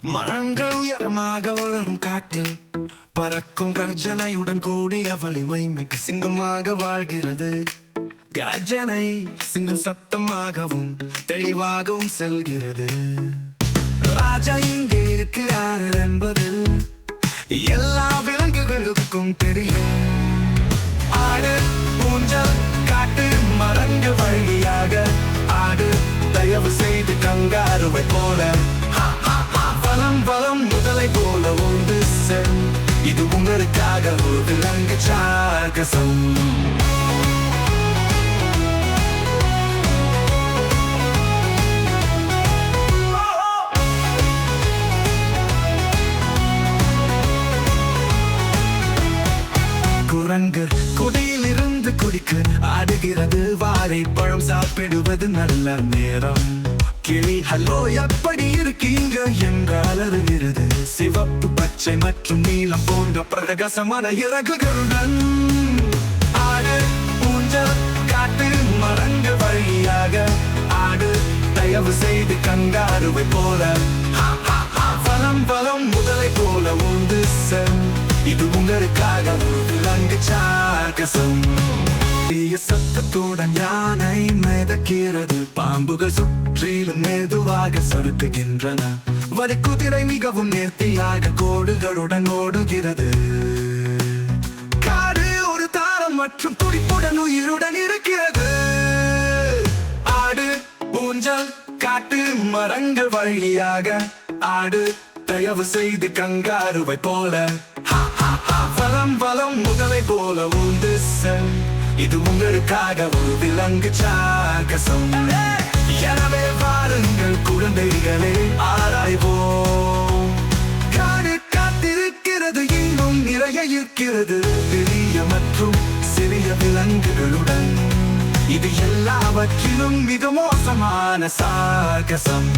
மரங்கள் உயரமாக வளரும் காட்டில் பறக்கும் கர்ஜனையுடன் கூடிய வலிமை மிக்க சிங்கமாக வாழ்கிறது. கர்ஜனை சிங்கம் சத்தமாகவும் தெளிவாகவும் செல்கிறது. ராஜா இங்கே இருக்கிறார் என்பது எல்லா விலங்குகளுக்கும் தெரியும். ஆடு ஊஞ்சல் காட்டு மரங்கள் வழியாக ஆடு, தயவு செய்து கங்காருவை போல வலம் வலம் முதலை போல உண்டு செல். இது உங்களுக்காக ஒரு விலங்கு சாகசம். குரங்கு கொடியில் இருந்து குடிக்க ஆடுகிறது. வாழைப்பழம் சாப்பிடுவது நல்ல நேரம். கிளி ஹலோ எப்படி இருக்கீங்க என்று அலறுகிறது. சிவப்பு பச்சை மற்றும் நீலம் போன்ற பிரகாசமான இறகுகளுடன் ஆடு ஊஞ்சல் காட்டு மரங்கள் வழியாக ஆடு, தயவு செய்து கங்காருவை போல வலம் வலம் முதலை போல உண்டு செல். இது உங்களுக்காக ஒரு விலங்கு சாகசம். சத்தத்துடன் யானை மிதக்கிறது. பாம்புகள் சுற்றிலும் மெதுவாக சறுக்குகின்றன. வரிக்குதிரை மிகவும் நேர்த்தியாக கோடுகளுடன் ஓடுகிறது. காடு ஒரு தாரம் மற்றும் துடிப்புடன் உயிருடன் இருக்கிறது. ஆடு ஊஞ்சல் காட்டு மரங்கள் வழியாக ஆடு, தயவு செய்து கங்காருவை போல வலம் வலம் முதலை போல உண்டு செல். இது உங்களுக்காக ஒரு விலங்கு சாகசம். எனவே வாருங்கள் குழந்தைகளே, ஆராய்வோம். காடு காத்திருக்கிறது, இன்னும் நிறைய இருக்கிறது. பெரிய மற்றும் சிறிய விலங்குகளுடன் இது எல்லாவற்றிலும் மிக மோசமான சாகசம்.